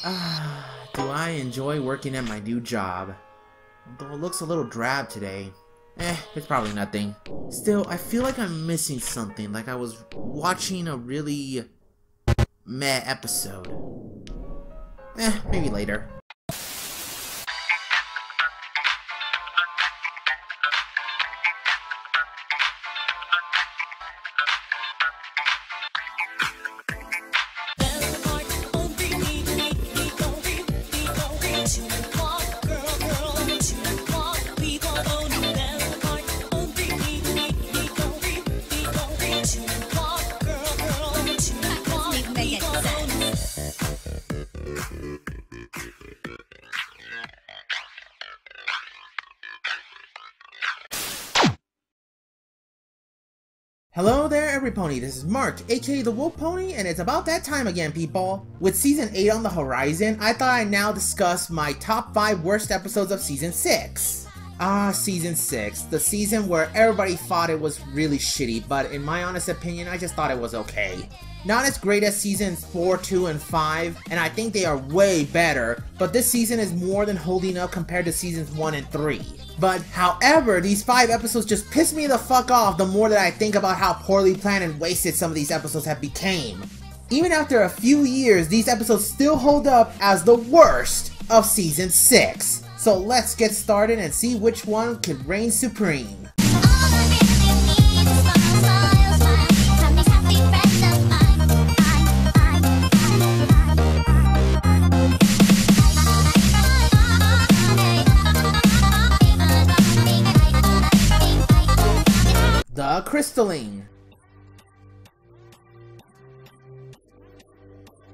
Do I enjoy working at my new job? Although it looks a little drab today. It's probably nothing. Still, I feel like I'm missing something, like I was watching a really meh episode. Maybe later. Hello there, everypony. This is Mark, aka the Wolf Pony, and it's about that time again, people. With Season 8 on the horizon, I thought I'd now discuss my top 5 worst episodes of Season 6. Season 6. The season where everybody thought it was really shitty, but in my honest opinion, I just thought it was okay. Not as great as Seasons 4, 2, and 5, and I think they are way better, but this season is more than holding up compared to Seasons 1 and 3. But, however, these 5 episodes just piss me the fuck off the more that I think about how poorly planned and wasted some of these episodes have became. Even after a few years, these episodes still hold up as the worst of Season 6. So let's get started and see which one could reign supreme. The crystalline.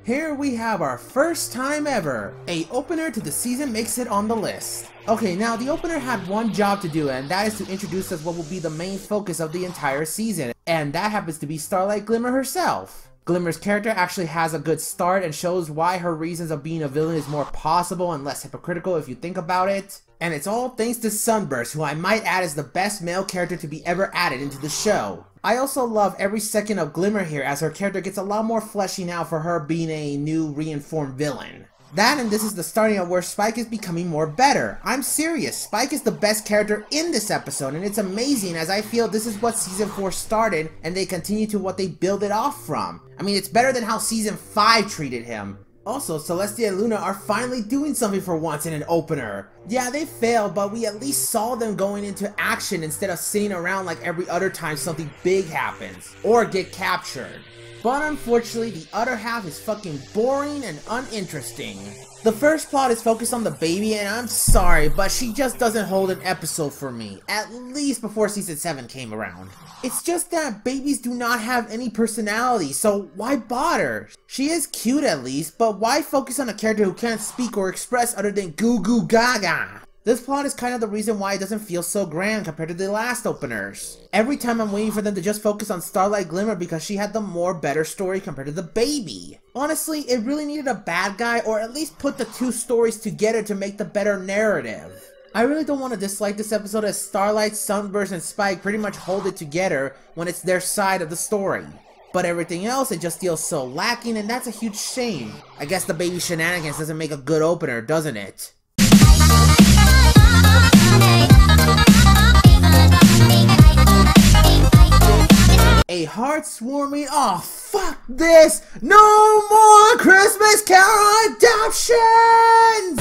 Here we have our first time ever. A opener to the season makes it on the list. Okay, now the opener had one job to do, and that is to introduce us what will be the main focus of the entire season, and that happens to be Starlight Glimmer herself. Glimmer's character actually has a good start and shows why her reasons of being a villain is more possible and less hypocritical if you think about it. And it's all thanks to Sunburst, who I might add is the best male character to be ever added into the show. I also love every second of Glimmer here, as her character gets a lot more fleshing out for her being a new reinformed villain. That, and this is the starting of where Spike is becoming more better. I'm serious, Spike is the best character in this episode, and it's amazing as I feel this is what Season 4 started, and they continue to what they build it off from. I mean, it's better than how Season 5 treated him. Also, Celestia and Luna are finally doing something for once in an opener. Yeah, they failed, but we at least saw them going into action instead of sitting around like every other time something big happens, or get captured. But unfortunately, the other half is fucking boring and uninteresting. The first plot is focused on the baby, and I'm sorry, but she just doesn't hold an episode for me, at least before Season 7 came around. It's just that babies do not have any personality, so why bother? She is cute at least, but why focus on a character who can't speak or express other than goo goo gaga? This plot is kind of the reason why it doesn't feel so grand compared to the last openers. Every time I'm waiting for them to just focus on Starlight Glimmer because she had the more better story compared to the baby. Honestly, it really needed a bad guy, or at least put the two stories together to make the better narrative. I really don't want to dislike this episode, as Starlight, Sunburst, and Spike pretty much hold it together when it's their side of the story. But everything else, it just feels so lacking, and that's a huge shame. I guess the baby shenanigans doesn't make a good opener, doesn't it? A heart-warming, oh fuck this! No more Christmas Carol adoptions!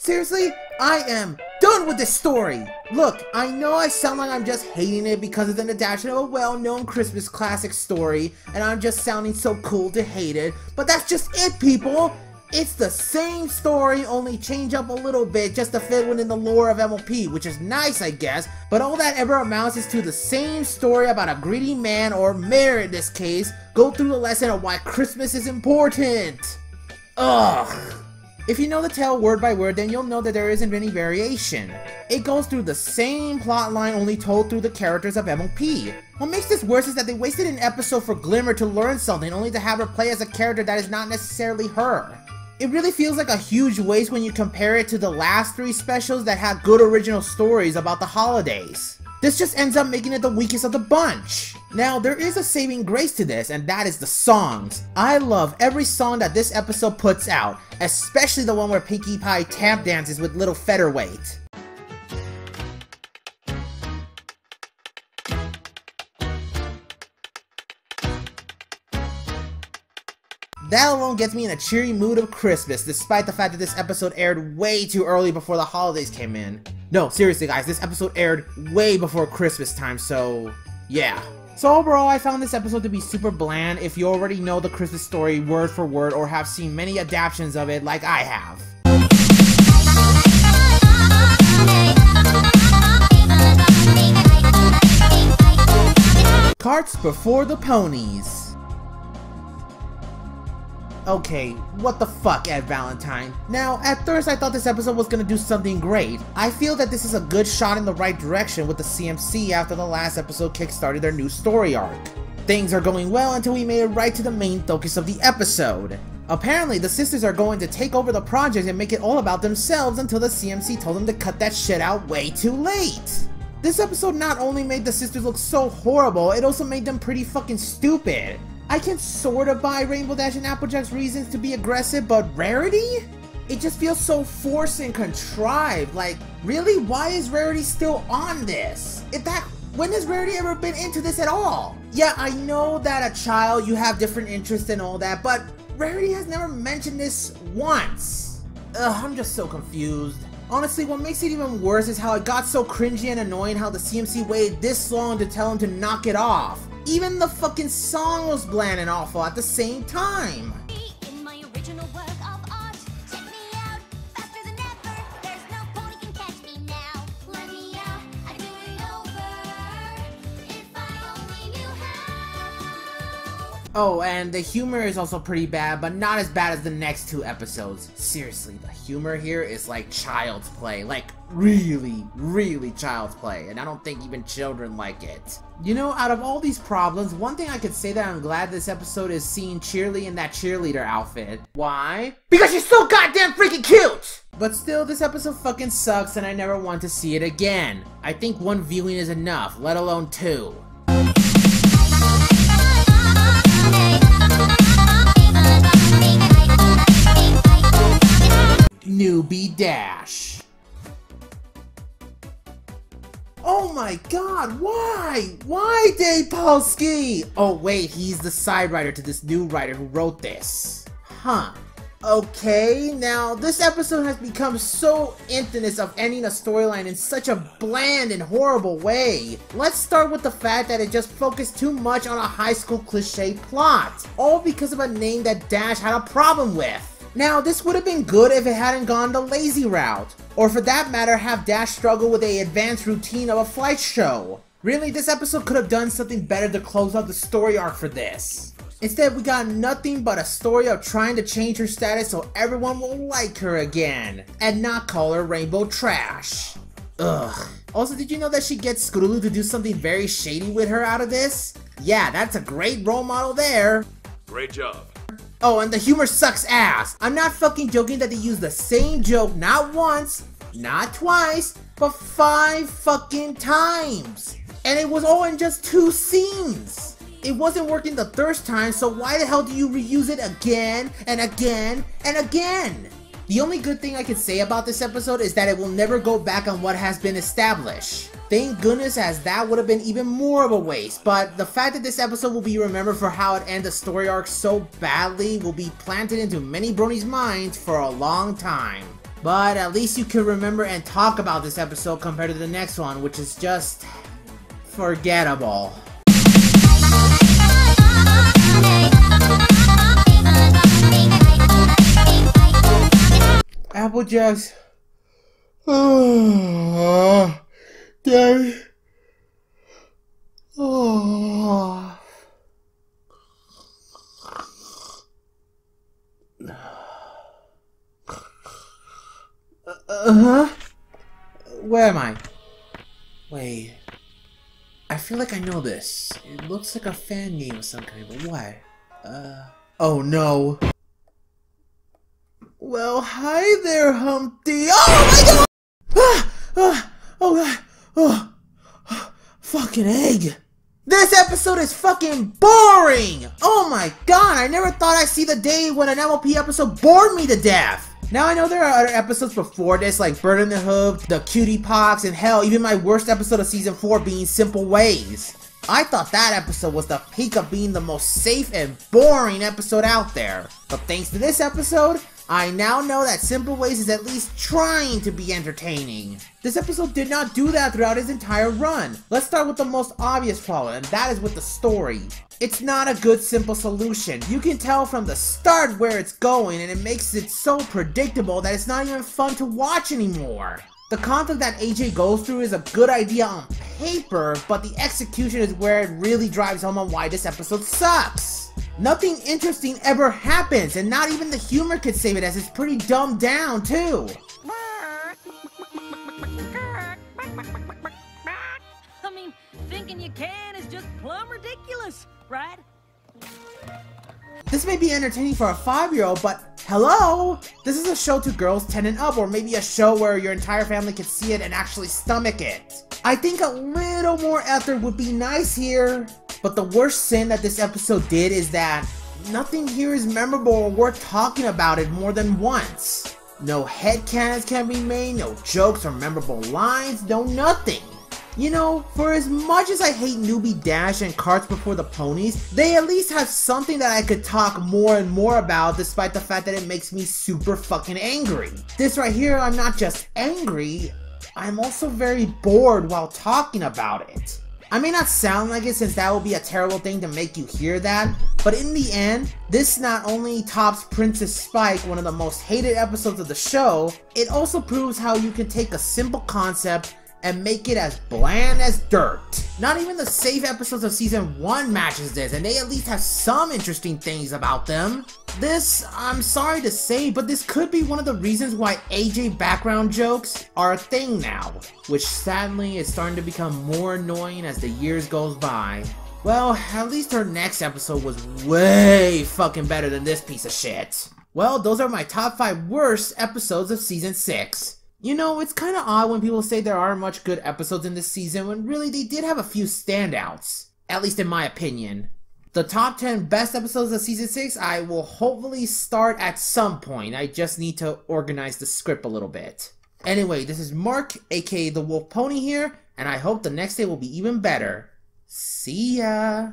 Seriously, I am done with this story! Look, I know I sound like I'm just hating it because it's an adaptation of a well-known Christmas classic story, and I'm just sounding so cool to hate it, but that's just it, people! It's the same story, only change up a little bit just to fit within the lore of MLP, which is nice, I guess, but all that ever amounts is to the same story about a greedy man, or mayor in this case, go through the lesson of why Christmas is important. Ugh. If you know the tale word by word, then you'll know that there isn't any variation. It goes through the same plotline, only told through the characters of MLP. What makes this worse is that they wasted an episode for Glimmer to learn something, only to have her play as a character that is not necessarily her. It really feels like a huge waste when you compare it to the last 3 specials that had good original stories about the holidays. This just ends up making it the weakest of the bunch. Now, there is a saving grace to this, and that is the songs. I love every song that this episode puts out, especially the one where Pinkie Pie tap dances with little Featherweight. That alone gets me in a cheery mood of Christmas, despite the fact that this episode aired way too early before the holidays came in. No, seriously guys, this episode aired way before Christmas time, so yeah. So overall, I found this episode to be super bland if you already know the Christmas story word for word or have seen many adaptations of it like I have. Carts before the ponies. Okay, what the fuck, Ed Valentine? Now, at first I thought this episode was gonna do something great. I feel that this is a good shot in the right direction with the CMC after the last episode kickstarted their new story arc. Things are going well until we made it right to the main focus of the episode. Apparently, the sisters are going to take over the project and make it all about themselves until the CMC told them to cut that shit out way too late. This episode not only made the sisters look so horrible, it also made them pretty fucking stupid. I can sorta buy Rainbow Dash and Applejack's reasons to be aggressive, but Rarity? It just feels so forced and contrived. Like, really? Why is Rarity still on this? When has Rarity ever been into this at all? Yeah, I know that a child, you have different interests and all that, but Rarity has never mentioned this once. Ugh, I'm just so confused. Honestly, what makes it even worse is how it got so cringy and annoying how the CMC waited this long to tell him to knock it off. Even the fucking song was bland and awful at the same time. In my original work of art, check me out, faster than ever. There's no pony can catch me now. Let me out, I'd do it over if I only knew how. Oh, and the humor is also pretty bad, but not as bad as the next two episodes. Seriously, the humor here is like child's play. Like, really, really child's play. And I don't think even children like it. You know, out of all these problems, one thing I could say that I'm glad this episode is seeing Cheerly in that cheerleader outfit. Why? Because she's so goddamn freaking cute! But still, this episode fucking sucks and I never want to see it again. I think one viewing is enough, let alone two. Newbie Dash. Oh my god, why? Why Dave Polsky? Oh wait, he's the side writer to this new writer who wrote this. Huh. Okay, now this episode has become so infamous of ending a storyline in such a bland and horrible way. Let's start with the fact that it just focused too much on a high school cliche plot, all because of a name that Dash had a problem with. Now, this would have been good if it hadn't gone the lazy route, or for that matter, have Dash struggle with an advanced routine of a flight show. Really, this episode could have done something better to close out the story arc for this. Instead, we got nothing but a story of trying to change her status so everyone will like her again, and not call her Rainbow Trash. Ugh. Also, did you know that she gets Scrooloo to do something very shady with her out of this? Yeah, that's a great role model there. Great job. Oh, and the humor sucks ass. I'm not fucking joking that they use the same joke not once, not twice, but 5 fucking times. And it was all in just 2 scenes. It wasn't working the first time, so why the hell do you reuse it again and again and again? The only good thing I can say about this episode is that it will never go back on what has been established. Thank goodness, as that would have been even more of a waste, but the fact that this episode will be remembered for how it ended the story arc so badly will be planted into many bronies' minds for a long time. But at least you can remember and talk about this episode compared to the next one, which is just forgettable. Applejack's... Daddy. Oh. Where am I? Wait. I feel like I know this. It looks like a fan game of some kind, but what? Oh no. Well, hi there, Humpty. Oh my god! Oh god! Oh, fucking egg! This episode is fucking boring! Oh my god, I never thought I'd see the day when an MLP episode bored me to death! Now I know there are other episodes before this like Bird in the Hood, the Cutie Pox, and hell, even my worst episode of Season 4 being Simple Ways. I thought that episode was the peak of being the most safe and boring episode out there. But thanks to this episode, I now know that Simple Ways is at least trying to be entertaining. This episode did not do that throughout its entire run. Let's start with the most obvious problem, and that is with the story. It's not a good simple solution. You can tell from the start where it's going, and it makes it so predictable that it's not even fun to watch anymore. The conflict that AJ goes through is a good idea on paper, but the execution is where it really drives home on why this episode sucks. Nothing interesting ever happens, and not even the humor could save it, as it's pretty dumbed down too. I mean, thinking you can is just plumb ridiculous, right? This may be entertaining for a 5-year-old, but hello? This is a show to girls 10 and up, or maybe a show where your entire family can see it and actually stomach it. I think a little more effort would be nice here. But the worst sin that this episode did is that nothing here is memorable or worth talking about it more than once. No headcanons can be made, no jokes or memorable lines, no nothing. You know, for as much as I hate Newbie Dash and Carts Before the Ponies, they at least have something that I could talk more and more about, despite the fact that it makes me super fucking angry. This right here, I'm not just angry, I'm also very bored while talking about it. I may not sound like it, since that would be a terrible thing to make you hear that, but in the end, this not only tops Princess Spike, one of the most hated episodes of the show, it also proves how you can take a simple concept and make it as bland as dirt. Not even the safe episodes of Season 1 matches this, and they at least have some interesting things about them. This, I'm sorry to say, but this could be one of the reasons why AJ background jokes are a thing now, which sadly is starting to become more annoying as the years goes by. Well, at least her next episode was way fucking better than this piece of shit. Well, those are my top 5 worst episodes of Season 6. You know, it's kinda odd when people say there aren't much good episodes in this season, when really they did have a few standouts. At least in my opinion. The top 10 best episodes of Season 6 I will hopefully start at some point. I just need to organize the script a little bit. Anyway, this is Mark, aka the Wolf Pony here, and I hope the next day will be even better. See ya!